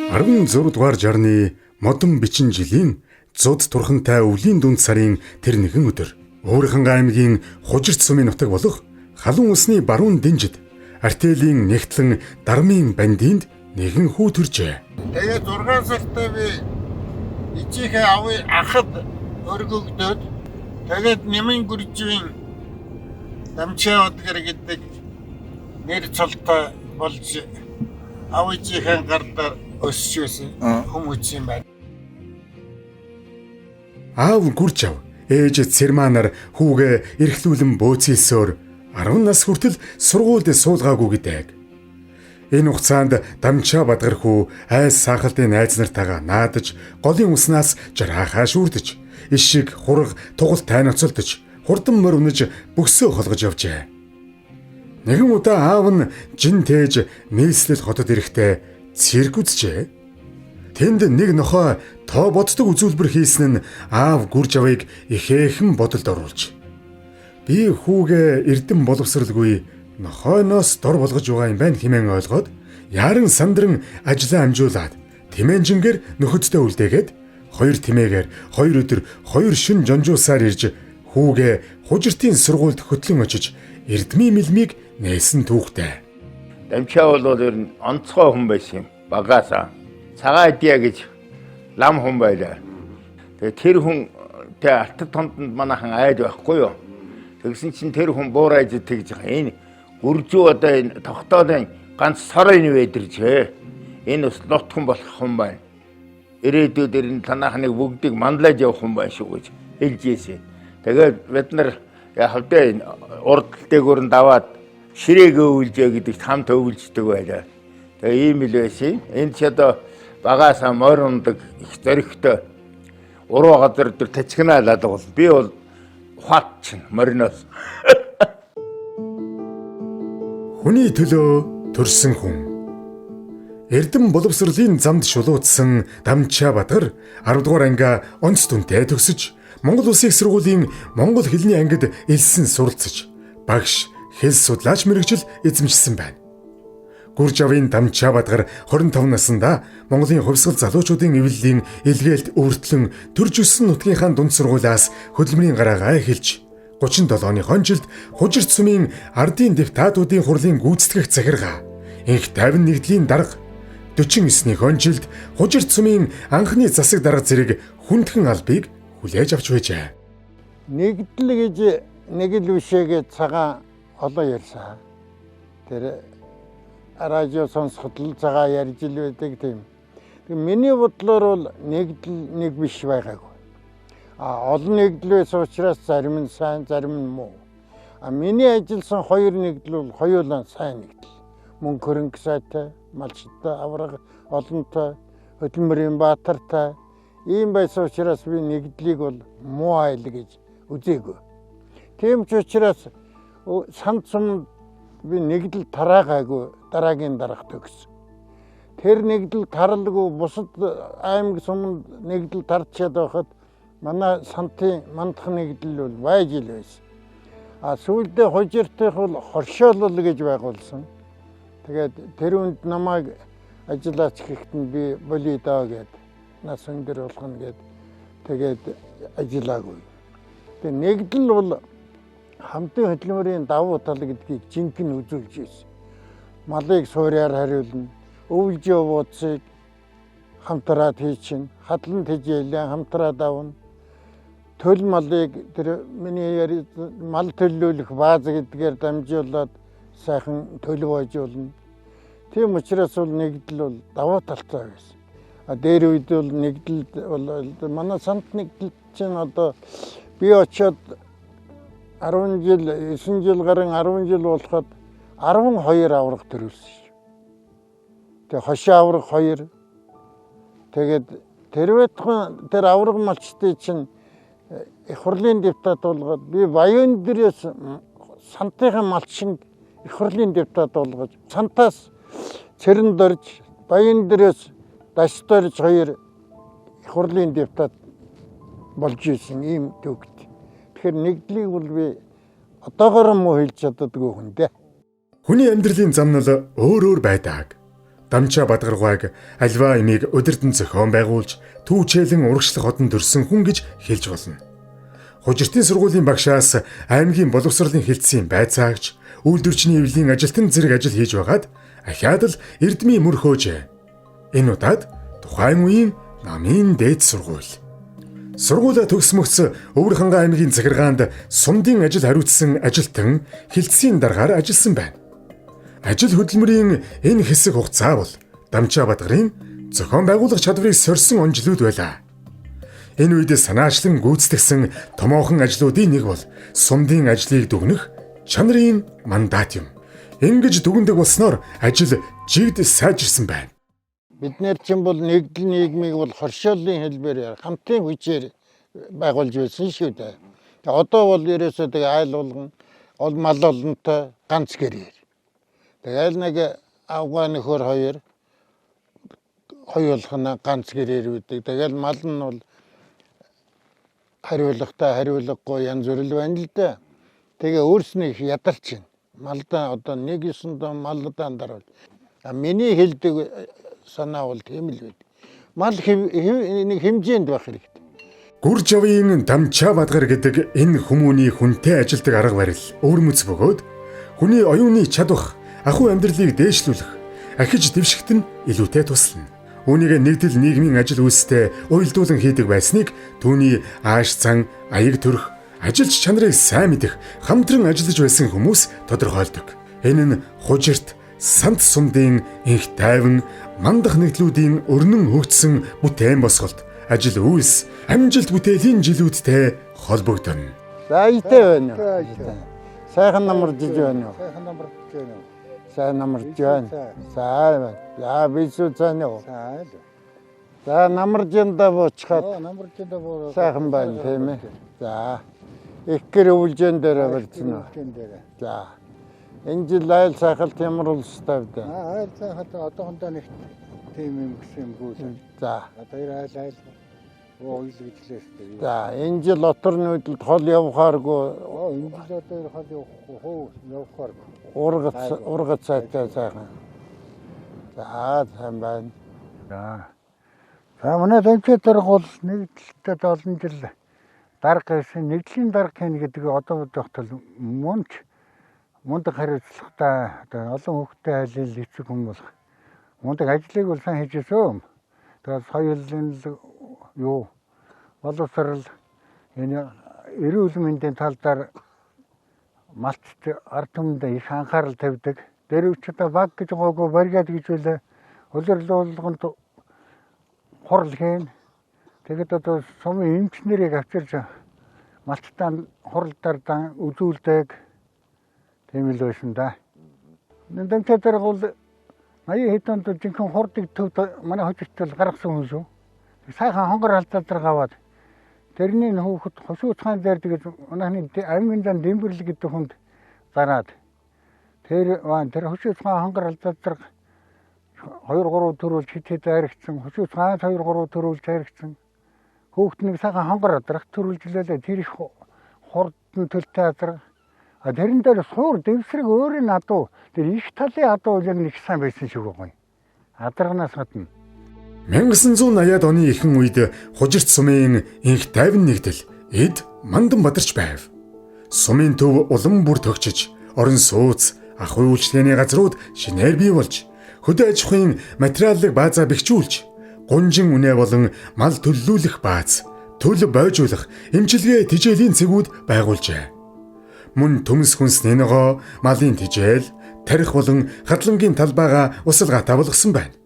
16 дугаар жарны модон бичин жилийн зуд турхантай өвлийн дунд сарын тэр нэгэн өдөр Уурханга аймгийн Хужирт сумын нутаг болох Халуун усны баруун дэнжид артелийн нэгтлэн дармын бандинд нэгэн хүү төржээ. Тэгээд 6 сартай би ичийнхээ ахад өргөгдөд тэгээд Нэмэн гүржийн Дамчаа удгэр гэдэг нэр цолтой болж авижийнхээ гардаар өсөж байсан хүмүүс юм байна. Аав гүрж ав ээж цэрманаар хүүгээ эрхлүүлэн бөөцөлсөөр 10 нас хүртэл сургуульд суулгаагүй гэдэг. Энэ хугацаанд Дамчаа бадгар хүү айс сахалтын найз нартайгаа наадаж голын уснаас жараахаа шүүрдэж ишиг хураг тугал тайноцолдож хурдан мөр өнөж бөксөө холгож явжээ. Нэгэн удаа аав нь жин тээж нийслэл хотод ирэхдээ цирк үзжээ. Тэнд нэг нохой тоо боддог үзүүлбэр хийсэн нь аав гүрж авыг ихээхэн бодолд оруулж би хүүгээ эрдэм боловсралгүй нохойноос дор болгож байгаа юм байна хэмээн ойлгоод яран сандран ажлаа амжуулаад тэмээнжингээр нөхөдтэй үлдээгээд 2 тэмээгээр 2 өдөр 2 шөнө жонжуусаар ирж хүүгээ Хужиртын сургуульд хөтлөн очиж эрдмийн мэлмийг нээсэн түүхтэй. Дамчаа бол ер нь онцгой хүн байсан юм. Багаасаа цагаан идья гэж лам хүн байлаа. Тэгээ тэр хүнтэй алтад тондонд манайхан айд байхгүй юу. Тэгсэн чинь тэр хүн буурайж тэгж байгаа. Энэ гүржүү одоо энэ тогтоолын ганц сорын вэдэрч энэ бас лот хүн болох хүн байна. Ирээдүйд энэ танахныг бүгдийг манлаж явах хүн байна шүү гэж хэлж ийсэн. Тэгээд бид нар яхавдаа урд дээгүүр нь даваад ширээгээ өвлжээ гэдэг хамт өвлждөг байлаа. Тэгээ ийм л байсан. Энд ч одоо багаасаа морь ундаг их зоригтой уруу газар дээр тачгнаалаад бол би бол ухаат чинь мориноос. Хүний төлөө төрсөн хүн. Эрдэм боловсролын замд шулуутсан Дамчаа бадгар 10 дугаар анги онц дүнтэй төгсөж Монгол Улсын их сургуулийн монгол хэлний ангид элсэн суралцж багш хэл судлаач мэргэжил эзэмшсэн байна. Гүрж авын Дамчаа бадгар 25 наснда Монголын хувьсгал залуучуудын эвлэлийн илгээлт өөртлөн төрж өссөн нутгийнхаа дунд сургуулиас хөдөлмөрийн гараагаа эхэлж 37 оны жилд Хужирт сумын ардын депутатуудын хурлын гүйцэтгэх захиргаа инх 51-лийн дарга 49-ний жилд Хужирт сумын анхны засаг дарга зэрэг хүндхэн албыг хүлээж авч байжээ. Нэгдэл гэж нэг л бишээгээ цагаан олон ярьсан. Тэр радио сонсоход л цагаан ярьж ил байдаг тийм. Миний бодлоор бол нэгдэл нэг биш байгаагүй. Олон нэгдэл байсан учраас зарим нь сайн, зарим нь муу. Миний ажилласан 2 нэгдэл бол хоёулаа сайн нэгдэл. Мөнгө хөрөнгө сайтай, малчтай, авраг олонтой, хөдөлмөрийн баатартай ийм байсан учраас би нэгдлийг бол муу айл гэж үзээгүй. Тийм ч учраас санд сум би нэгдэл тараагаагүй дараагийн дарга төгсөн. Тэр нэгдэл тарлгүй бусад аймаг сумд нэгдэл тарчаад байхад манай сантын мандах нэгдэл бол байж ил байсан. Сүүлдээ Хужиртын бол хоршоолол гэж байгуулсан. Тэгээд тэр үнд намайг ажиллаач гэхэд нь би болий даа гэд нас өндөр болгоно гэд тэгээд ажиллаагүй. Тэгээд нэгдэл бол хамтын хөдөлмөрийн давуу тал гэдгийг жинхэнэ үзүүлж ирсэн. Малыг суурьаар хариулна, өвлж явуудсыг хамтраад хийчин, хадлан тэжээлэн хамтраад авна. Төл малыг тэр миний мал төлөөлөх бааз гэдгээр дамжуулаад сайхан төлөв ажуулна. Тийм учраас бол нэгдэл бол давуу талтай байсан. Дээр үед бол нэгдэл бол манай сант нэгдэл чинь одоо би очиод 10 жил 9 жил гарын 10 жил болоход 12 авраг төрүүлсэн шүү. Тэгээ хошоо авраг 2. Тэгээд тэр авраг малчтай чинь их хурлын депутат болгоод би баян дээрээс сантайхан малчин их хурлын депутат болгож сантаас цэрэн дорж баян дээрээс даш дорж 2 их хурлын депутат болж исэн ийм төгт. Тэгэхээр нэгдлийг бол би одоогоор муу хэлж чаддаггүй хүн дээ. Хүний амьдралын зам нь өөр өөр байдаг. Дамчаа Бадгаргуайг альва имийг удирдан зохион байгуулж түүчээлэн урагшлах хотод төрсөн хүн гэж хэлж болно. Хужиртын сургуулийн багшаас аймгийн боловсролын хэлтсийн байцаагч, үйлдвэрчний эвлийн ажилтан зэрэг ажил хийж байгаад ахаад л эрдмийн мөр хөөжээ. Энэ удаад тухайн үеийн намын дээд сургууль. Сургуулаа төгсмөгц Өвөрхангай аймгийн захиргаанд сумдын ажил хариуцсан ажилтан хэлтсийн даргаар ажилласан байна. Ажил хөдөлмөрийн энэ хэсэг хугацаа бол Дамчаа Бадгарын зохион байгуулах чадварыг сорьсон он жилүүд байлаа. Энэ үед санаачлан гүйцэтгэсэн томоохон ажлуудын нэг бол сумдын ажлыг дүгнэх чанарын мандат юм. Ингэж дүгндэг болсноор ажил жигд сайжирсан байна. Бид нэр чинь бол нэгдэл нийгмийг бол хоршоолын хэлбэрээр хамтын хүчээр байгуулж байсан шүү дээ. Одоо бол ерөөсөө айл болгон мал олонтой ганц гэрээр. Тэгэл нэг авгаа нөхөр хоёулах нь ганц гэрээр үүдэг. Тэгэл мал нь бол хариулахтай хариулахгүй янз бүр л байна л да. Тэгээ өөрснийх ядарч байна. Малдаа одоо 1-9 дон малдаа даруул. Миний хэлдэг санаа бол тийм л байд. Мал нэг хэмжээнд байх хэрэгтэй. Гүржавын Дамчаа Бадгар гэдэг энэ хүмүүний хүнтэй ажилдаг арга барил өвөрмөц бөгөөд хүний оюуны чадвах, ахуй амьдралыг дээшлүүлэх, ахиж дэвшигт нь илүүтэй туслана. Үүнийг нэгдэл нийгмийн ажил үйлстэй уялдуулан хийдэг байсныг түүний ааш цан, аяг төрх, ажилч чанарыг сайн мэдэх, хамтран ажиллаж байсан хүмүүс тодорхойлдог. Энэ нь хужирт, сант сумдын инх тайван, мандах нэгдлүүдийн өрнөн хөгжсөн бүтээн босголт, ажил үйлс, амжилт бүтээлийн жилүүдтэй холбогдоно. Сайтай байна уу? Сайхан намаржиж байна уу? Сайхан намаржиж байна уу? Сайн намарж байна. Сайн байна. За бисүү цаана уу? Сайн л. За намаржинда буучхад. Намаржинда буу. Сайхан байна тийм ээ. За. Их гэр өвлжэн дээр барьсан уу? За. Энэ жил айл сайхалт ямар улстай вэ? Айл сайхалт одоохондоо нэг тийм юм гэсэн юм гүйл. За. Одоо айл ойл гэж лээстэй. За, энэ жил отор нүүдэлд хол явахааргүй. Энэ жил одоо хол явахааргүй. Ургац сайтай сайхан. За, сайн байна. За. За, манай Дамчаа дарга бол нэгдэлтэй олон жил дарга гэсэн нэгдлийн дарга хийн гэдэг одоо бодохтол мундаг хариуцлагатай одоо олон хүүхдэд айлын эцэг хүн болох. Мундаг ажлыг бол сайн хийж өсөө. Тэгээд соёлын боловсрол энэ эрүүл мэндийн талаар малт ард түмэнд их анхаарал тавьдаг. Дэрвчдээ баг гэж гоогүй баригад гэж үлээ улирлуулганд хурал хийн. Тэгээд одоо сумын эмчнэрийг авчирч малттай хуралдаар үзүүлдэг. Тийм л байсан да. Дамчаа дарга бол 80 хэдэн онд жинхэнэ хурдыг төвд манай хожигтол гаргасан хүн шүү. Сайхан хонгор алдаалдар гаваад тэрний хүүхэд хошууцхан дээр тэгээд манайхны аймгийн дан Дэмбэрлэг гэдэг хүнд зараад тэр хошууцхан хонгор алдаалдар 2-3 төрүүлж хит айрагцсан хошууцхан 2-3 төрүүлж айрагцсан хүүхэд нэг сайхан хонгор адрах төрүүлжлээ тэр их хурдан төлтэй адрах тэрэн дээр суур дэвсрэг өөрийн адуу тэр их талын адуу яг нэг сайн байсан шүү гоё. Адарганаас гадна 1980-ад оны ихэнх үед хужирт сумын инх тайван нэгдэл эд Мандан Бадарч байв. Сумын төв улам бүр төгчж, орон сууц, ахуй үйлчлэгээний газрууд шинээр бий болж, хөдөө аж ахуйн материаллык баазаа бэхжүүлж, гунжин үнэ болон мал төллүүлэх бааз, төл бойжуулах, эмчилгээ тижээлийн цэгүүд байгуулжээ. Мөн төмс хүнсний ногоо, малын тижээл, тарих болон хадлангийн талбайгаа усалгаатай болгосон байна.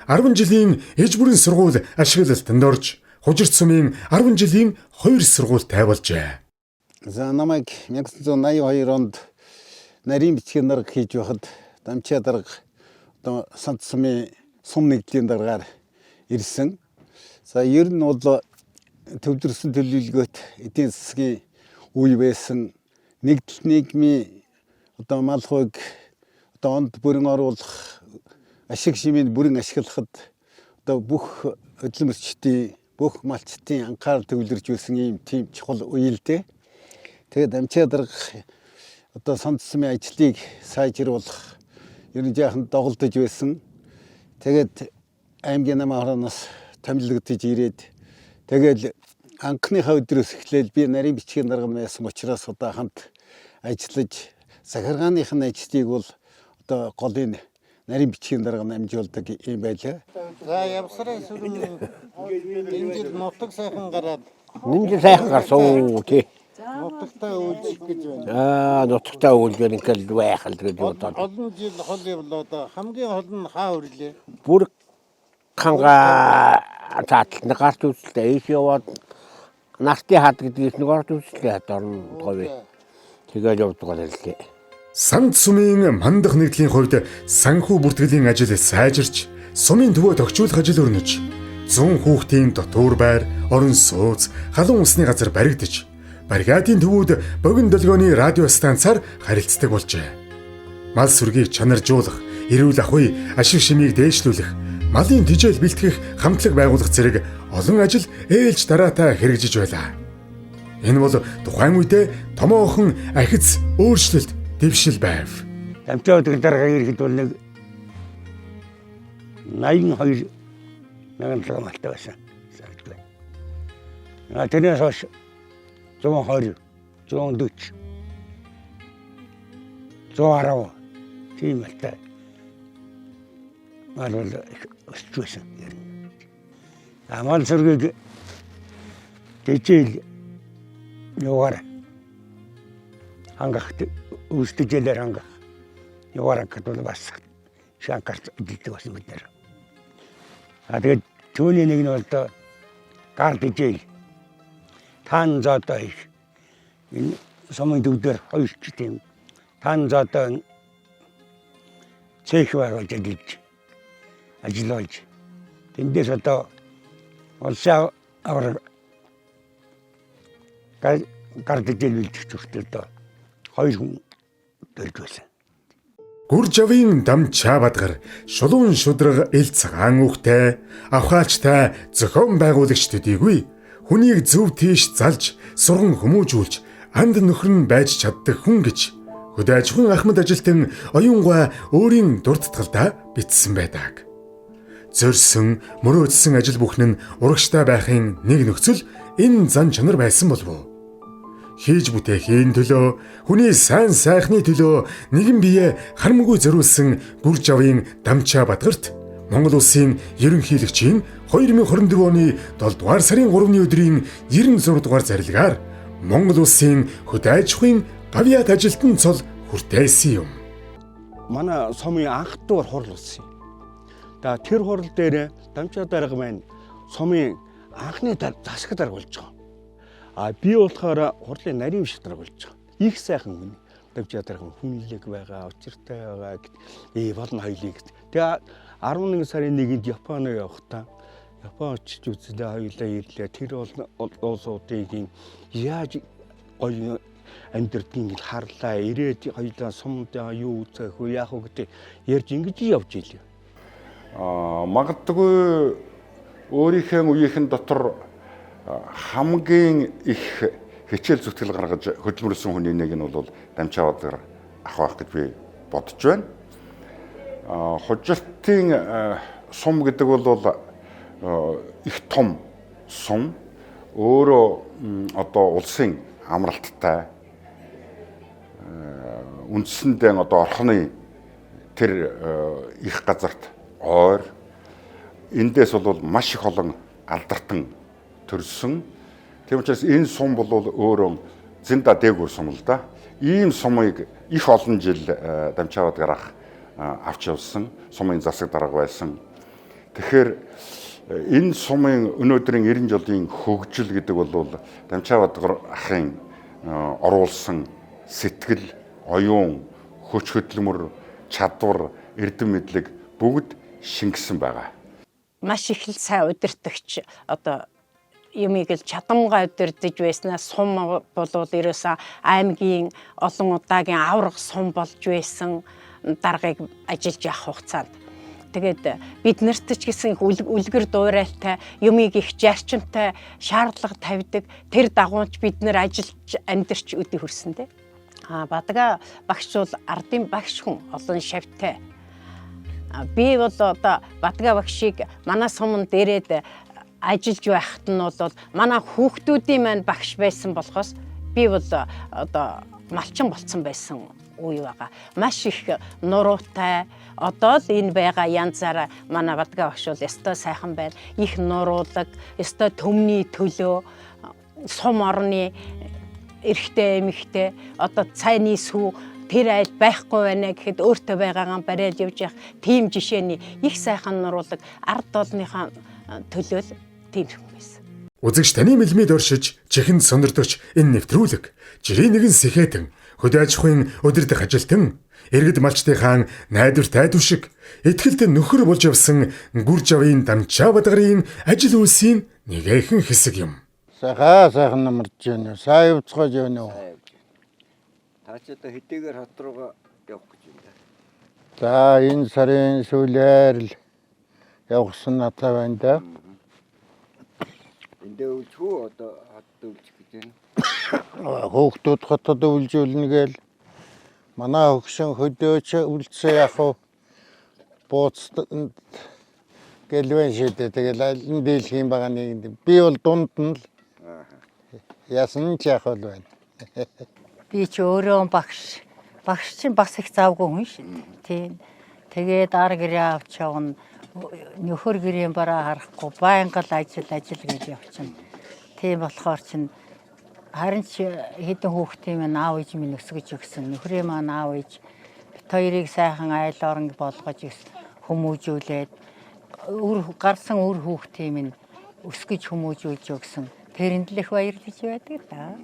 10 жилийн ээж бүрийн сургууль ашиглалтанд орж, хужирт сумын 10 жилийн 2 сургуультай болжээ. За намайг 1982 онд нарийн бичгийн дарга хийж байхад Дамчаа дарга одоо сант сумын сум нэгдлийн даргаар ирсэн. За ер нь бол төвлөрсөн төлөвлөгөөт эдийн засгийн үе байсан нэгдэл нийгмийн одоо мал хувийг одоо онд бүрэн оруулах ашиг шимийг бүрэн ашиглахад одоо бүх хөдөлмөрчдийн бүх малчдын анхаарал төвлөрж байсан ийм тийм чухал үе л дээ. Тэгээд Дамчаа дарга одоо сант сумын ажлыг сайжруулах ер нь жаахан доголдож байсан. Тэгээд аймгийн намаараас томилогдож ирээд тэгэл анхныхаа өдрөөс эхлээл би нарийн бичгийн дарга байсан учраас одоо хамт ажиллаж захиргааных нь ажлыг бол одоо голын нарийн бичгийн дарга амжуулдаг юм байлаа. За явсараа сүрэн энэ жил нутаг сайхан гараад Нинж сайхан гарсан тий. нутагтаа үйлчлэх гэж байна. Нутагтаа үлгэр ингээл байхал гэдэг бодоод. Олон жил хол явлаа одоо хамгийн хол нь хаа өрлөө. Бүр ханга таатална гарт үзлээ ийш яваад нартын хад гэдгээс нэг орд үзлээ дорн говь. Тэгээд явдаг байлээ. Санд сумын мандах нэгдлийн хувьд санхүү бүртгэлийн ажил сайжирч, сумын төвөө тогтжуулах ажил өрнөж, 100 хүүхдийн дотуур байр, орон сууц, халуун усны газар баригдаж, бригадын төвүүд богино долгионы радио станцаар харилцдаг болжээ. Мал сүргийг чанаржуулах, эрүүл ахуй, ашиг шимийг дээшлүүлэх, малын тижэл бэлтгэх, хамтлаг байгуулах зэрэг олон ажил ээлж дараатаа хэрэгжиж байлаа. Энэ бол тухайн үедээ томоохон ахиц өөрчлөлт дэвшил байв. Дамжаа өдөр дараагаа ирэхэд бол нэг 82 мянган малтай байсан. Тэрнээс хойш 120, 140, 110 тийм малтай. Мал бол өсч байсан. Мал сүргийг дэжэл яваар хангах үүсдэжэлэр хангах яваар гэдэг бас шанкарт дийдэг байсан бид нэр. Тэгээд түүний нэг нь бол гар дэжэл таан заатай их энэ сумын төвдөр хоёр ч тийм таан заатай цех байгуулж ажиллаж тэндээс одоо улсаа авар гардажил бэлтгэж өгтөд хоёр хүн дөрж байсан. Гүржавын дамчаа бадгар, шулуун шудраг ил цагаан үхтэй, авхаалчтай зохион байгуулагч төдийгүй хүнийг зөв тийш залж, сурган хүмүүжүүлж, анд нөхөр нь байж чаддаг хүн гэж хөдөө аж ахуйн ахмад ажилтан оюунгай өөрийн дурдтгалдаа бичсэн байдаг. Зорьсон, мөрөөдсөн ажил бүхэн нь урагштай байхын нэг нөхцөл энэ зан чанар байсан болов уу? Хийж бүтээхийн төлөө, хүний сайн сайхны төлөө нэгэн бие харамгүй зориулсан Гүржавын дамчаа бадгарт Монгол улсын ерөнхийлөгчийн 2024 оны 7 дугаар сарын 3-ны өдрийн 96 дугаар зарилгаар Монгол улсын хөдөө аж ахуйн гавьяат ажилтан цол хүртээсэн юм. Манай сумын анх дугаар хурал болсон юм. Тэр хурал дээр дамчаа дарга маань сумын анхны засаг дарга болж байгаа. Би болохоор хурлын нарийн биш дарга болж байгаа. Их сайхан хүн. Дамчаа дарга хүнлэг байгаа, учиртай байгаа гэд болно хоёлыг. Тэгээ 11 сарын 1-нд Японд явахдаа Япон очиж үзлээ, хоёлаа ирлээ. Тэр бол улсуудын яаж гоё амьдрдгийг харлаа. Ирээд хоёлаа сумдаа юу үзэх вэ, яах вэ гэдэг ярьж ингэж явж ийлээ. Магадгүй өөрийнхөө үеийнхэн дотор хамгийн их хичээл зүтгэл гаргаж хөдөлмөрлсөн хүний нэг нь бол дамчаа бадгар ах байх гэж би бодож байна. Хужиртын сум гэдэг бол их том сум. Өөрөө одоо улсын амралттай үндсэндээ одоо орхны тэр их газарт ойр эндээс бол маш их олон алдартан төрсөн. Тийм учраас энэ сум бол өөрөө зинда дээгүүр сум л да. Ийм сумыг их олон жил дамчаа бадгар авч явсан, сумын засаг дарга байсан. Тэгэхээр энэ сумын өнөөдрийн 90 жилийн хөгжил гэдэг бол дамчаа бадгар ахын оруулсан сэтгэл, оюун, хүч хөдөлмөр, чадвар, эрдэм мэдлэг бүгд шингэсэн байгаа. Маш их л сайн удирдагч одоо юмыг л чадамгай удирдах байснаа сум болвол ерөөсөө аймгийн олон удаагийн аврах сум болж байсан даргаыг ажиллаж явах хугацаанд. Тэгээд бид нарт ч гэсэн их үлгэр дуурайлтай юмыг их зарчимтай шаардлага тавьдаг тэр дагуунч бид нар ажиллаж амьдарч өдөө хүрсэн дээ. Бадгаа багш бол ардын багш хүн олон шавьтай. Би бол одоо Батга багшийг манай суманд дээрээд ажиллаж байхад нь бол манай хүүхдүүдийн маань багш байсан болохоос би бол одоо малчин болцсон байсан үе байгаа. Маш их нуруутай. Одоо л энэ байгаа янзаараа манай Батга багш бол ёстой сайхан байна. Их нуруудаг, ёстой төмний төлөө, сум орны эрэгтэй эмэгтэй, одоо цайны сүү тэр айл байхгүй байна гэхэд өөртөө байгаагаа бариад явж явах тийм жишээний их сайхан нуруулаг ард олныхаа төлөө тийм юм байсан. Үзэгч таны мэлмид оршиж, чихэнд сонирдогч энэ нэвтрүүлэг жирийн нэгэн сэхэтэн, хөдөө аж ахуйн удирдах ажилтан, иргэд малчтынхаа найдвар тайдвар шиг ихтгэлд нөхөр болж явсан Гүржавын Дамчаа Бадгарын ажил үйлсийн нэгэн хэсэг юм. Сайхан намарч байна. Сайн явцгааж байна уу? Та ч одоо хэдийгээр хот руугаа явах гэж байна. За энэ сарын сүүлээр л явсан надад байна да. Эндээ үлжгүй одоо хотод үлжих гэж байна. Хүүхдүүд хотод үлжүүлнэ гээл манай хөгшин хөдөөч үлдсэн яг уу бууц гэлвэн шидэ тэгэл аль дийлхийн байгаа нэг би бол дунд нь л яасан ч яг бол байна. Би ч өөрөө багш чинь бас их завгүй хүн шүү. Тийм. Тэгээд ар гэрээ авч явна. Нөхөр гэрийн бараа харахгүй байнга л ажил гэж явчихна. Тийм болохоор чинь харин ч хэдэн хүүхдийн маань аав ээж минь өсгөж өгсөн. Нөхрийн маань аав ээж бит хоёрыг сайхан айл орон болгож хүмүүжүүлээд гарсан үр хүүхдийн минь өсгөж хүмүүжүүлж өгсөн. Тэрэнд л их баярлаж байдаг да.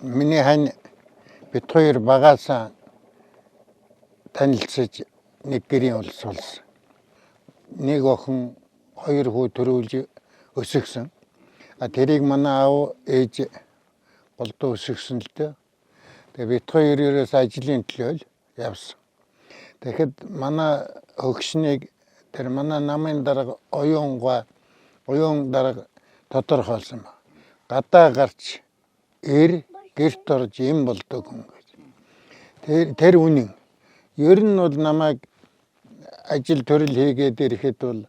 Миний хань бит хоёр багаасаа танилцж нэг гэрийн улс болсон. Нэг охин хоёр хүү төрүүлж өсгсөн. Тэрийг манай аав ээж голдуу өсгсөн л дээ. Тэгээ бит хоёроос ажлын төлөө явсан. Тэгэхэд манай хөгшнийг тэр манай намын дарга оюун дарга тодорхойлсон ба. Гадаа гарч гэрт орж юм болдог хүн гэж. Тэр үнэн. Ер нь бол намайг ажил төрөл хийгээд ирэхэд бол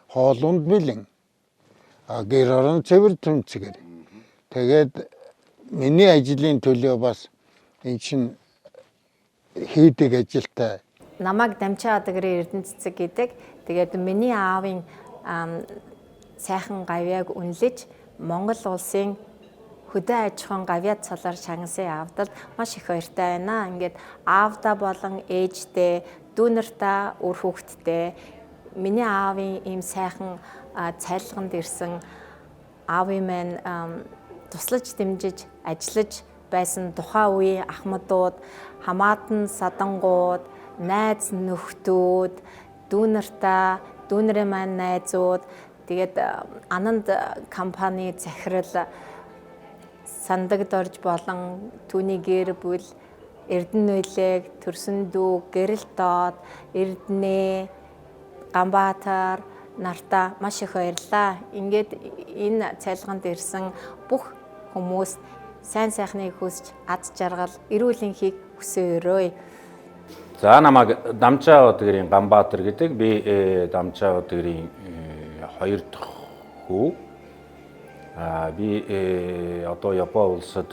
хоолунд бэлэн. Гэр орон цэвэр түнцгэр. Тэгээд миний ажлын төлөө бас эн чин хийдэг ажилтай. Намайг Дамчаа Бадгарын Эрдэнэ цэцэг гэдэг. Тэгээд миний аавын сайхан гавьяаг үнэлж Монгол улсын хөдөө аж ахуйн гавьяа цолоор шагнасан аавдад маш их баяртай байна. Ингээд аавда болон ээжтэй, дүү нартаа, үр хүүхэдтэй миний аавын ийм сайхан цайлганд ирсэн аавын маань туслаж дэмжиж ажиллаж байсан тухайн үеийн ахмадууд, хамаатан садангууд, найз нөхдүүд, дүү нартаа, дүүнэрийн маань найзууд, тэгээд Ананд компани захирал Сандагд орж болон түүний гэр бүл Эрдэнэ Нойлыг, Төрсөн дүү, Гэрэл доод, Эрдэнэ, Ганбаатар нартаа маш их баярлаа. Ингээд энэ цайлганд ирсэн бүх хүмүүст сайн сайхныг хүсч ад жаргал, эрүүл энхийг хүсээрөөе. За намайг Дамчаа Бадгарын Ганбаатар гэдэг. Би Дамчаа Бадгарын хоёр дахь хүү. Би одоо Япон улсад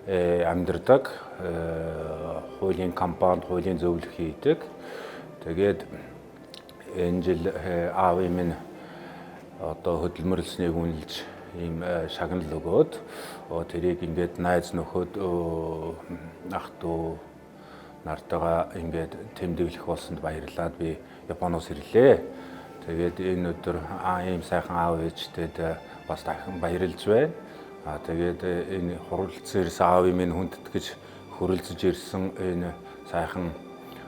амьдардаг. Хуулийн компанид хуулийн зөвлөх хийдэг. Тэгээд энэ жил аавын минь одоо хөдөлмөрлснийг үнэлж ийм шагнал өгөөд тэрийг ингээд найз нөхөд ах дүү нартайгаа ингээд тэмдэглэх болсонд баярлаад би Японоос ирлээ. Тэгээд энэ өдөр ийм сайхан аав ээжтэйд бас дахин баярлж байна. Тэгээд энэ хуралцсан ирсэн аавын минь хүндэтгэж хөрөлцөж ирсэн энэ сайхан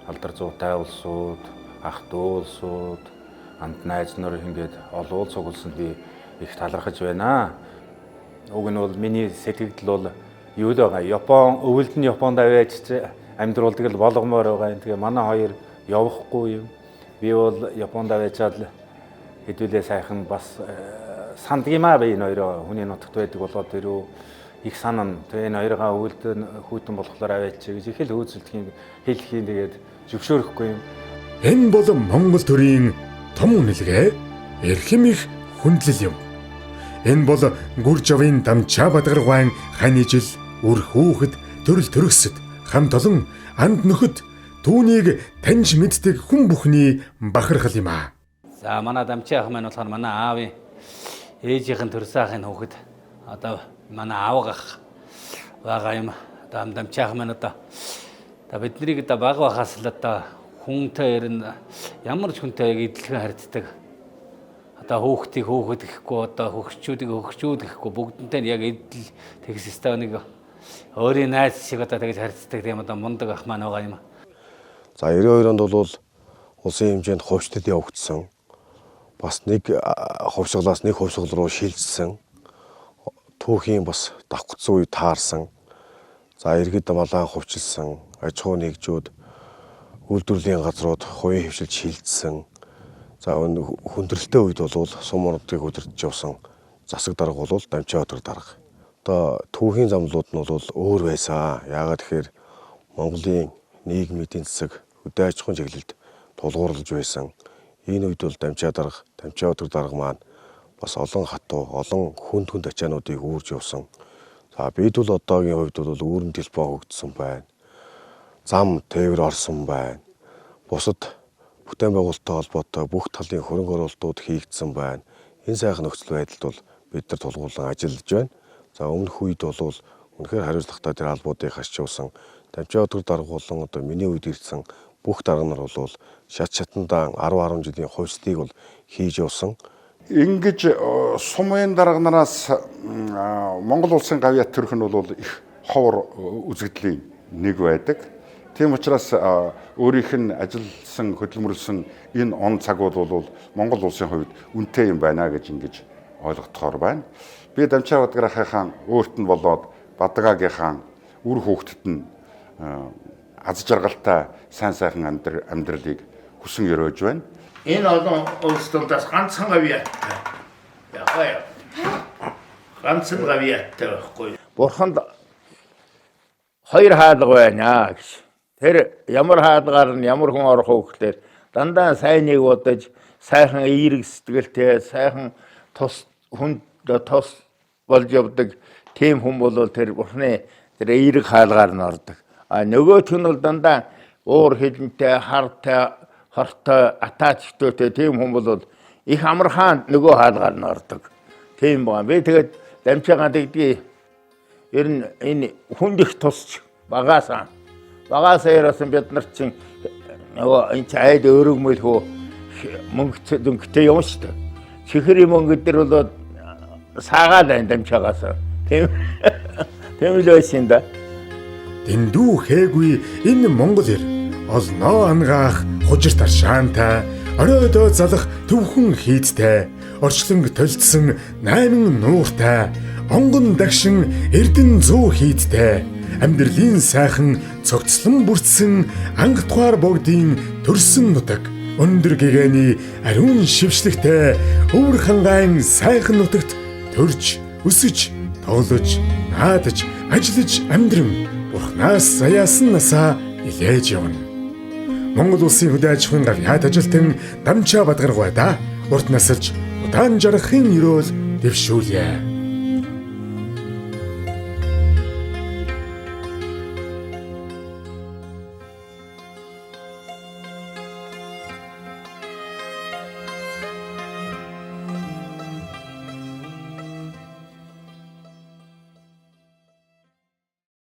алдар зуутай улсууд, ах дүү улсууд, анд найз нар ингээд олуул цугласанд би их талархаж байна. Уг нь бол миний сэтгэл бол юу л байгаа. Япон өвөлд нь Японд аваач амьдруулдаг л болгомоор байгаа. Тэгээ манай хоёр явахгүй юм. Би бол Японд аваачаад хэдүүлээ сайхан бас сандгиймаа би энэ хоёроо хүний нутагт байдаг болоод тэрөө их санана. Тэгээ энэ хоёроо өвөлд хүүтэн болохоор аваач гэж их л хөөцөлдхийн хэлхийн тэгээд зөвшөөрөхгүй юм. Энэ бол Монгол төрийн том үнэлгээ, эрхэм их хүндлэл юм. Энэ бол Гүржавын Дамчаа Бадгаргуайн хань жил үр хүүхэд төрөл төрөсөд хамт олон анд нөхөд түүнийг таньж мэддэг хүн бүхний бахархал юм аа. За манай Дамчаа ах маань болохоор манай аавын ээжийнхэн төрсөн ахын хүүхэд одоо манай аав ах байгаа юм. Одоо Дамчаа ах маань одоо биднийг одоо бага бахаас л одоо хүнтэй ирэн ямар ч хүнтэй идэлхэн харьцдаг. Одоо хүүхдийг хүүхэд гэхгүй одоо хөгшчүүдийг хөгшчүүд гэхгүй бүгдэнтэй яг идэл тэгс өстой нэг өөрийн найз шиг одоо тэгж харьцдаг тийм одоо мундаг ах маань байгаа юм. За 92 онд бол улсын хэмжээнд хувьчлал явагдсан. Бас нэг хувьсгалаас нэг хувьсгал руу шилжсэн. Түүхийн бас давхцсан үе таарсан. За иргэд малаа хувьчилсан. Аж ахуй нэгжүүд үйлдвэрлэлийн газрууд хувийн хвшилж шилжсэн. За хүндрэлтэй үед бол сум ордыг удирдах явсан засаг дарга бол Дамчаа Бадгар дарга. Одоо түүхийн замлууд нь бол өөр байсан. Яагаад тэгэхээр Монголын нийгмийн эдийн засаг хөдөө аж ахуйн чиглэлд тулгуурлаж байсан. Энэ үед бол Дамчаа Бадгар дарга маань бас олон хатуу, олон хүнд ачаануудыг үүрж явсан. За бид бол одоогийн хувьд бол үүрэн телефон хөгжсөн байна. Зам тээвэр орсон байна. Бусад бүтээн байгуулалттай холбоотой бүх талын хөрөнгө оруулалтууд хийгдсэн байна. Энэ сайхан нөхцөл байдалд бол бид нар тулгуурлан ажиллаж байна. За өмнөх үед бол үнэхээр хариуцлагатай тэр албуудыг хашчуулсан. Дамчаа Бадгар дарга болон одоо миний үед ирсэн бүх дарга нар бол шатндаа 10 жилийн хувьслыг бол хийж явсан. Ингэж сумын дарга нараас Монгол улсын гавьяат төрөх нь бол их ховор үзэгдлийн нэг байдаг. Тийм учраас өөрийнх нь ажилласан, хөдөлмөрлсөн энэ он цагууд бол Монгол улсын хувьд үнэтэй юм байна гэж ингэж ойлгохдохоор байна. Би Дамчаа Бадгар ахын өөрт нь болоод Бадгаагийнхаа үр хүүхдэд нь аз жаргалтай сайн сайхан амьдралыг хүсэн өрөөж байна. Энэ олон улс төрөөс ганцхан гавьяаттай. Яхаа. Ганцхан гавьяаттай байхгүй. Бурханд хоёр хаалга байна гэж. Тэр ямар хаалгаар нь ямар хүн орох вэ гэхээр дандаа сайныг бодож, сайхан эерэг сэтгэлтэй, сайхан тус хүн тус болж явдаг тийм хүн бол тэр Бурхны тэр эерэг хаалгаар нь ордог. А нөгөөх нь бол дандаа уур хилэнтэй, хартай, хортой, атаачтойтэй тийм хүн бол их амархан нөгөө хаалгаар нь ордог. Тийм байна. Би тэгээд Дамчаагаа тэгдгийг ер нь энэ хүнд их тусч багаасаа ярасан бид нар чинь нөгөө энэ айд өргөмөл хөө мөнгө дөнгөтэй юм шүү дээ. Чихрийн мөнгө дээр бол саагаад байна Дамчаагаас. Тийм л байсан да. Дэндүү хээгүй энэ Монгол ир олноо ангаах хужир таршаантай, оройдоо залах төвхөн хийдтэй, орчлонг толцсон 8 нууртай, онгон дагшин эрдэн 100 хийдтэй, амьдралын сайхан цогцлон бүрдсэн анги тухаар богдын төрсөн нутаг, өндөр гэгэний ариун шившлэгтэй өвөр хангаан сайхан нутагт төрж, өсөж, тоглож, наадаж, ажиллаж амьдран Бурхнаас заяасан насаа илээж явна. Монгол улсын хөдөө аж ахуйн гавьяат ажилтан Дамчаа Бадгар гуйда урт насалж удаан жаргахын өрөөл дэвшүүлье.